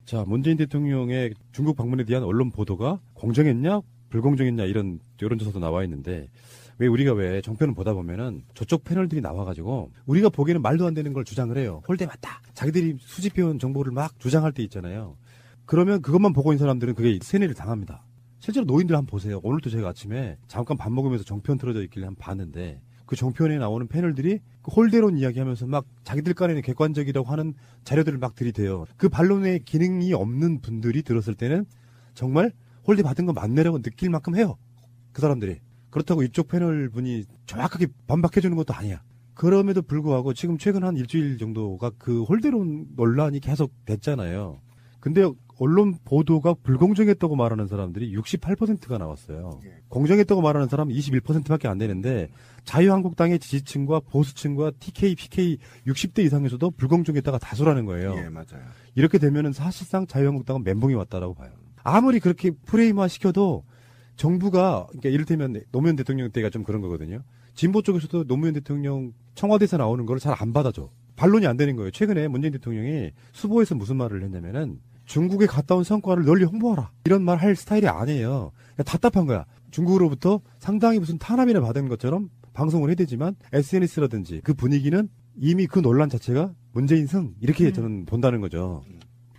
자, 문재인 대통령의 중국 방문에 대한 언론 보도가 공정했냐, 불공정했냐 이런 여론조사도 나와 있는데 왜 정편을 보다 보면은 저쪽 패널들이 나와가지고 우리가 보기에는 말도 안 되는 걸 주장을 해요. 홀대 맞다. 자기들이 수집해온 정보를 막 주장할 때 있잖아요. 그러면 그것만 보고 있는 사람들은 그게 세뇌를 당합니다. 실제로 노인들 한번 보세요. 오늘도 제가 아침에 잠깐 밥 먹으면서 정편 틀어져 있길래 한번 봤는데 그 정편에 나오는 패널들이 그 홀대론 이야기하면서 막 자기들 간에는 객관적이라고 하는 자료들을 막 들이대요. 그 반론의 기능이 없는 분들이 들었을 때는 정말 홀대 받은 거 맞네라고 느낄 만큼 해요. 그 사람들이. 그렇다고 이쪽 패널 분이 정확하게 반박해주는 것도 아니야. 그럼에도 불구하고 지금 최근 한 일주일 정도가 그 홀대론 논란이 계속 됐잖아요. 근데 언론 보도가 불공정했다고 말하는 사람들이 68%가 나왔어요. 공정했다고 말하는 사람은 21%밖에 안 되는데 자유한국당의 지지층과 보수층과 TK, PK 60대 이상에서도 불공정했다가 다수라는 거예요. 예, 맞아요. 이렇게 되면은 사실상 자유한국당은 멘붕이 왔다라고 봐요. 아무리 그렇게 프레임화 시켜도 정부가, 그러니까 이를테면 노무현 대통령 때가 좀 그런 거거든요. 진보 쪽에서도 노무현 대통령 청와대에서 나오는 걸 잘 안 받아줘. 반론이 안 되는 거예요. 최근에 문재인 대통령이 수보에서 무슨 말을 했냐면은 중국에 갔다 온 성과를 널리 홍보하라. 이런 말 할 스타일이 아니에요. 답답한 거야. 중국으로부터 상당히 무슨 탄압이나 받은 것처럼 방송을 해대지만 SNS라든지 그 분위기는 이미 그 논란 자체가 문재인 승 이렇게 저는 본다는 거죠.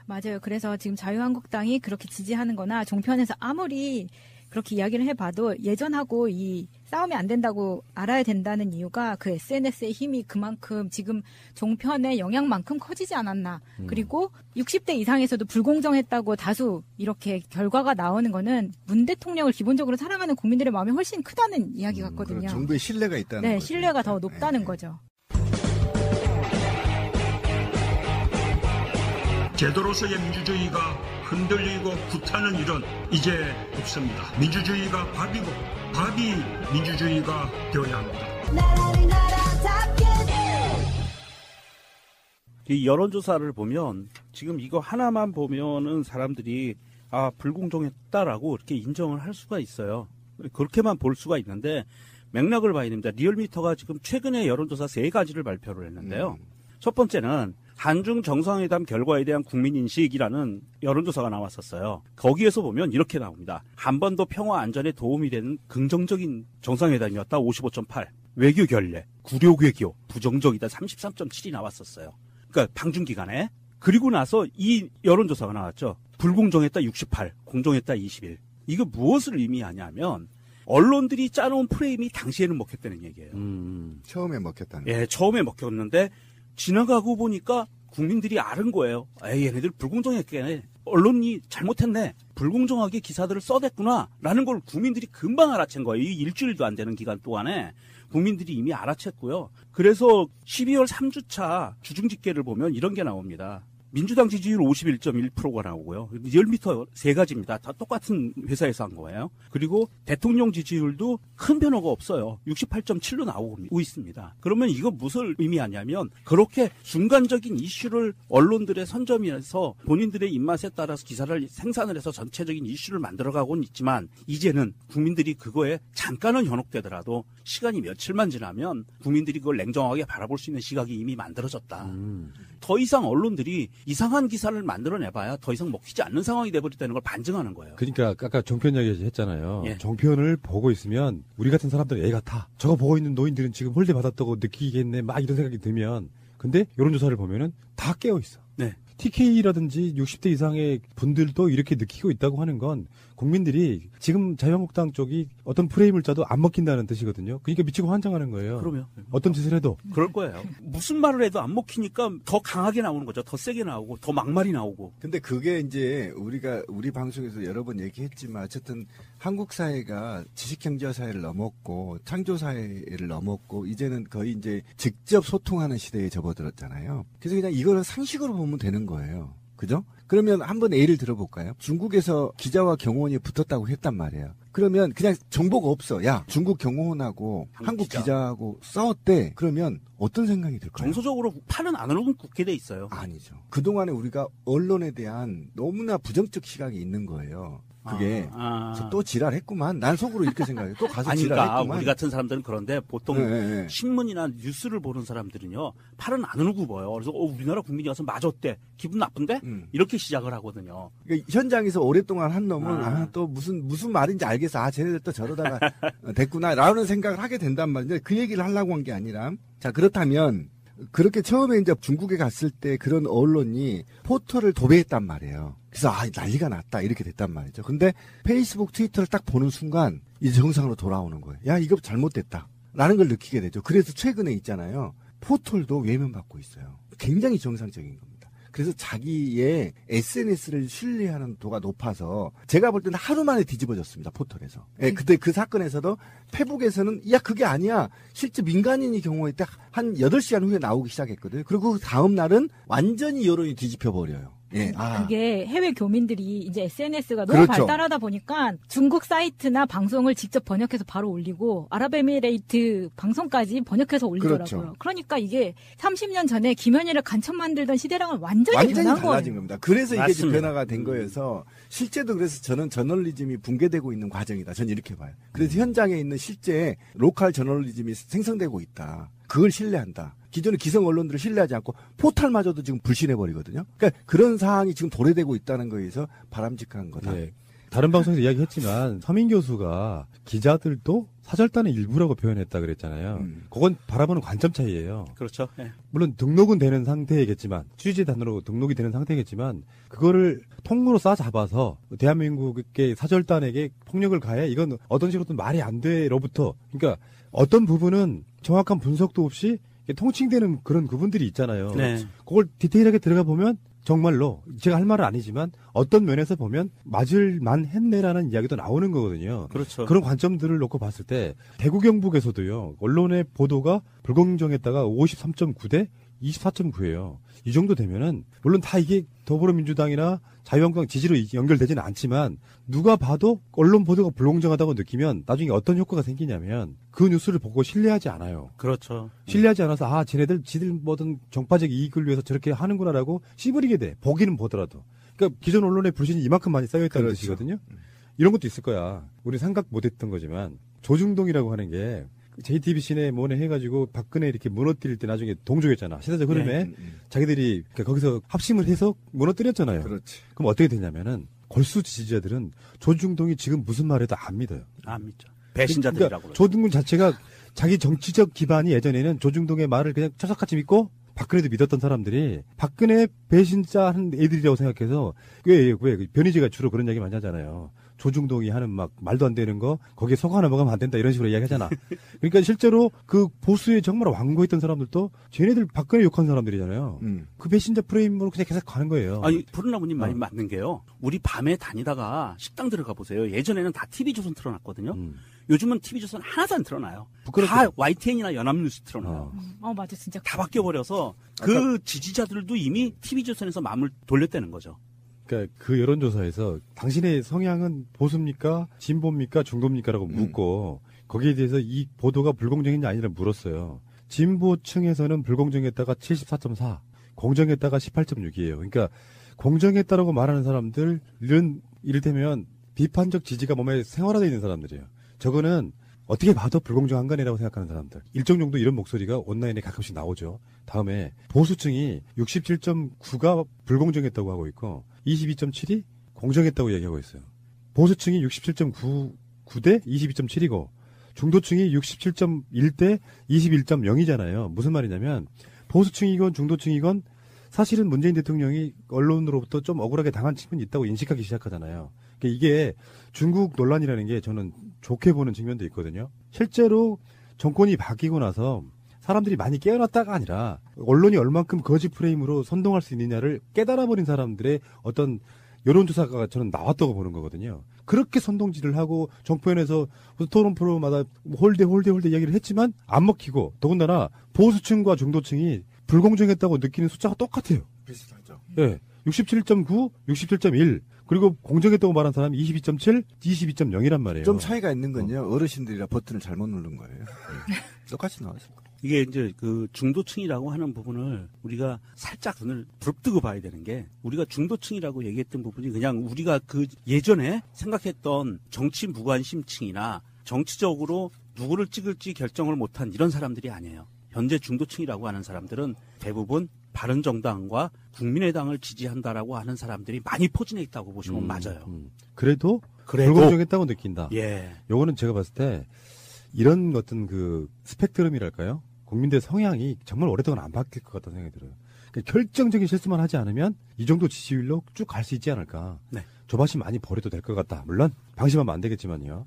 맞아요. 그래서 지금 자유한국당이 그렇게 지지하는 거나 종편에서 아무리 그렇게 이야기를 해봐도 예전하고 이 싸움이 안 된다고 알아야 된다는 이유가 그 SNS의 힘이 그만큼 지금 종편의 영향만큼 커지지 않았나. 그리고 60대 이상에서도 불공정했다고 다수 이렇게 결과가 나오는 거는 문 대통령을 기본적으로 사랑하는 국민들의 마음이 훨씬 크다는 이야기 같거든요. 정부의 신뢰가 있다는 네, 거죠. 신뢰가 더 높다는 거죠. 제도로서의 민주주의가 흔들리고 구타는 일은 이제 없습니다. 민주주의가 밥이고 밥이 민주주의가 되어야 합니다. 이 여론조사를 보면 지금 이거 하나만 보면은 사람들이 불공정했다라고 이렇게 인정을 할 수가 있어요. 그렇게만 볼 수가 있는데 맥락을 봐야 됩니다. 리얼미터가 지금 최근에 여론조사 3가지를 발표를 했는데요. 첫 번째는 한중 정상회담 결과에 대한 국민인식이라는 여론조사가 나왔었어요. 거기에서 보면 이렇게 나옵니다. 한반도 평화 안전에 도움이 되는 긍정적인 정상회담이었다 55.8. 외교 결례, 굴욕 외교, 부정적이다 33.7이 나왔었어요. 그러니까 방중기간에. 그리고 나서 이 여론조사가 나왔죠. 불공정했다 68, 공정했다 21. 이거 무엇을 의미하냐면 언론들이 짜놓은 프레임이 당시에는 먹혔다는 얘기예요. 처음에 먹혔다는 예, 처음에 먹혔는데 지나가고 보니까 국민들이 아는 거예요. 얘네들 불공정했겠네. 언론이 잘못했네. 불공정하게 기사들을 써댔구나. 라는 걸 국민들이 금방 알아챈 거예요. 이 일주일도 안 되는 기간 동안에 국민들이 이미 알아챘고요. 그래서 12월 3주차 주중집계를 보면 이런 게 나옵니다. 민주당 지지율 51.1%가 나오고요. 리얼미터 3가지입니다. 다 똑같은 회사에서 한 거예요. 그리고 대통령 지지율도 큰 변화가 없어요. 68.7로 나오고 있습니다. 그러면 이거 무엇을 의미하냐면 그렇게 순간적인 이슈를 언론들의 선점에서 본인들의 입맛에 따라서 기사를 생산을 해서 전체적인 이슈를 만들어가고는 있지만 이제는 국민들이 그거에 잠깐은 현혹되더라도 시간이 며칠만 지나면 국민들이 그걸 냉정하게 바라볼 수 있는 시각이 이미 만들어졌다. 더 이상 언론들이 이상한 기사를 만들어내봐야 더 이상 먹히지 않는 상황이 돼버렸다는 걸 반증하는 거예요. 그러니까 아까 정편 이야기 했잖아요. 예. 정편을 보고 있으면 우리 같은 사람들은 애 같아. 저거 보고 있는 노인들은 지금 홀대 받았다고 느끼겠네. 막 이런 생각이 들면 근데 여론조사를 보면은 다 깨어 있어. 네. TK라든지 60대 이상의 분들도 이렇게 느끼고 있다고 하는 건 국민들이 지금 자유한국당 쪽이 어떤 프레임을 짜도 안 먹힌다는 뜻이거든요. 그러니까 미치고 환장하는 거예요. 그러면 어떤 짓을 해도. 그럴 거예요. 무슨 말을 해도 안 먹히니까 더 강하게 나오는 거죠. 더 세게 나오고 더 막말이 나오고. 근데 그게 이제 우리 방송에서 여러 번 얘기했지만 어쨌든 한국 사회가 지식경제 사회를 넘었고 창조 사회를 넘었고 이제는 거의 이제 직접 소통하는 시대에 접어들었잖아요. 그래서 그냥 이거는 상식으로 보면 되는 거예요. 그죠? 그러면 한번 예를 들어볼까요? 중국에서 기자와 경호원이 붙었다고 했단 말이에요. 그러면 그냥 정보가 없어. 야, 중국 경호원하고 한국 기자하고 싸웠대. 그러면 어떤 생각이 들까요? 정서적으로 팔은 안으로 굳게 돼 있어요. 아니죠. 그동안에 우리가 언론에 대한 너무나 부정적 시각이 있는 거예요. 그게 또 지랄했구만. 난 속으로 이렇게 생각해. 또 가서 아니, 지랄했구만. 그러니까 우리 같은 사람들은 그런데 보통 네. 신문이나 뉴스를 보는 사람들은요 팔은 안으로 굽어요. 그래서 우리나라 국민이 와서 맞았대. 기분 나쁜데? 이렇게 시작을 하거든요. 그러니까 현장에서 오랫동안 한 놈은 또 무슨 말인지 알겠어. 쟤네들 또 저러다가 됐구나라는 생각을 하게 된단 말인데 그 얘기를 하려고 한 게 아니라 자 그렇다면 그렇게 처음에 이제 중국에 갔을 때 그런 언론이 포털을 도배했단 말이에요. 그래서 난리가 났다 이렇게 됐단 말이죠. 근데 페이스북, 트위터를 딱 보는 순간 이제 정상으로 돌아오는 거예요. 야 이거 잘못됐다라는 걸 느끼게 되죠. 그래서 최근에 있잖아요. 포털도 외면받고 있어요. 굉장히 정상적인 겁니다. 그래서 자기의 SNS를 신뢰하는 도가 높아서 제가 볼 때는 하루 만에 뒤집어졌습니다. 포털에서. 예, 그때 그 사건에서도 페북에서는 야 그게 아니야. 실제 민간인이 경우에 딱 한 8시간 후에 나오기 시작했거든요. 그리고 그 다음 날은 완전히 여론이 뒤집혀 버려요. 예. 그게 해외 교민들이 이제 SNS가 너무 그렇죠. 발달하다 보니까 중국 사이트나 방송을 직접 번역해서 바로 올리고 아랍에미레이트 방송까지 번역해서 올리더라고요. 그렇죠. 그러니까 이게 30년 전에 김현희를 간첩 만들던 시대랑은 완전히 변한 달라진 거예요. 겁니다. 그래서 이게 맞습니다. 지금 변화가 된 거여서 실제도 그래서 저는 저널리즘이 붕괴되고 있는 과정이다. 저는 이렇게 봐요. 그래서 현장에 있는 실제 로컬 저널리즘이 생성되고 있다. 그걸 신뢰한다. 기존의 기성 언론들을 신뢰하지 않고 포털마저도 지금 불신해버리거든요. 그러니까 그런 상황이 지금 도래되고 있다는 거에서 바람직한 거다. 네. 다른 방송에서 이야기했지만 서민 교수가 기자들도 사절단의 일부라고 표현했다 그랬잖아요. 그건 바라보는 관점 차이예요. 그렇죠. 예. 물론 등록은 되는 상태겠지만 취재단으로 등록이 되는 상태겠지만 그거를 통으로 싸잡아서 대한민국의 사절단에게 폭력을 가해 이건 어떤 식으로든 말이 안 돼로부터 그러니까 어떤 부분은 정확한 분석도 없이 통칭되는 그런 부분들이 있잖아요. 네. 그걸 디테일하게 들어가 보면 정말로 제가 할 말은 아니지만 어떤 면에서 보면 맞을만 했네라는 이야기도 나오는 거거든요. 그렇죠. 그런 관점들을 놓고 봤을 때 대구 경북에서도요. 언론의 보도가 불공정했다가 53.9대 24.9예요. 이 정도 되면은 물론 다 이게 더불어민주당이나 자유한국당 지지로 연결되지는 않지만 누가 봐도 언론 보도가 불공정하다고 느끼면 나중에 어떤 효과가 생기냐면 그 뉴스를 보고 신뢰하지 않아요. 그렇죠. 신뢰하지 않아서 쟤네들 지들 뭐든 정파적 이익을 위해서 저렇게 하는구나라고 씨부리게 돼. 보기는 보더라도. 그러니까 기존 언론의 불신이 이만큼 많이 쌓여있다는 그렇죠. 뜻이거든요. 이런 것도 있을 거야. 우리 생각 못했던 거지만 조중동이라고 하는 게 JTBC네 뭐네 해가지고 박근혜 이렇게 무너뜨릴 때 나중에 동조했잖아. 시대적 흐름에 자기들이 거기서 합심을 해서 무너뜨렸잖아요. 그렇지. 그럼 어떻게 되냐면은 골수 지지자들은 조중동이 지금 무슨 말해도 안 믿어요. 안 믿죠. 배신자들이라고 그러니까 그러죠. 조중동 자체가 자기 정치적 기반이 예전에는 조중동의 말을 그냥 철석같이 믿고 박근혜도 믿었던 사람들이 박근혜 배신자 하는 애들이라고 생각해서 왜 변희재가 주로 그런 이야기 많이 하잖아요. 조중동이 하는 막 말도 안 되는 거 거기에 속 하나 먹으면 안 된다 이런 식으로 이야기하잖아. 그러니까 실제로 그 보수에 정말 완고했던 사람들도 쟤네들 박근혜 욕한 사람들이잖아요. 그 배신자 프레임으로 그냥 계속 가는 거예요. 아니, 푸른나무님 말이 맞는 게요. 우리 밤에 다니다가 식당 들어가 보세요. 예전에는 다 TV조선 틀어놨거든요. 요즘은 TV조선 하나도 안 틀어놔요. 다 YTN이나 연합뉴스 틀어놔요. 맞아, 진짜. 다 바뀌어버려서 그 지지자들도 이미 TV조선에서 마음을 돌렸다는 거죠. 그러니까 그 여론조사에서 당신의 성향은 보수입니까? 진보입니까? 중도입니까?라고 묻고 거기에 대해서 이 보도가 불공정했냐 아니냐 물었어요. 진보층에서는 불공정했다가 74.4, 공정했다가 18.6이에요. 그러니까 공정했다라고 말하는 사람들은 이를테면 비판적 지지가 몸에 생활화되어 있는 사람들이에요. 저거는 어떻게 봐도 불공정한 거네라고 생각하는 사람들. 일정 정도 이런 목소리가 온라인에 가끔씩 나오죠. 다음에 보수층이 67.9가 불공정했다고 하고 있고 22.7이 공정했다고 얘기하고 있어요. 보수층이 67.9대 22.7이고 중도층이 67.1대 21.0이잖아요. 무슨 말이냐면 보수층이건 중도층이건 사실은 문재인 대통령이 언론으로부터 좀 억울하게 당한 측면이 있다고 인식하기 시작하잖아요. 그러니까 이게 중국 논란이라는 게 저는 좋게 보는 측면도 있거든요. 실제로 정권이 바뀌고 나서 사람들이 많이 깨어났다가 아니라 언론이 얼만큼 거짓 프레임으로 선동할 수 있느냐를 깨달아버린 사람들의 어떤 여론조사가 저는 나왔다고 보는 거거든요. 그렇게 선동질을 하고 정권에서 토론 프로마다 홀대 얘기를 했지만 안 먹히고 더군다나 보수층과 중도층이 불공정했다고 느끼는 숫자가 똑같아요. 비슷하죠. 예. 67.9, 67.1 그리고 공정했다고 말한 사람이 22.7, 22.0이란 말이에요. 좀 차이가 있는 건요. 어르신들이라 버튼을 잘못 누른 거예요. 똑같이 나왔을 거예요. 이게 이제 그 중도층이라고 하는 부분을 우리가 살짝 눈을 부릅뜨고 봐야 되는 게 우리가 중도층이라고 얘기했던 부분이 그냥 우리가 그 예전에 생각했던 정치 무관심층이나 정치적으로 누구를 찍을지 결정을 못한 이런 사람들이 아니에요. 현재 중도층이라고 하는 사람들은 대부분 바른정당과 국민의당을 지지한다라고 하는 사람들이 많이 포진해 있다고 보시면 맞아요. 그래도 불공정했다고 느낀다. 예. 요거는 제가 봤을 때 이런 어떤 그 스펙트럼이랄까요? 국민들의 성향이 정말 오랫동안 안 바뀔 것 같다는 생각이 들어요. 그러니까 결정적인 실수만 하지 않으면 이 정도 지지율로 쭉 갈 수 있지 않을까. 네. 조바심 많이 버려도 될 것 같다. 물론 방심하면 안 되겠지만요.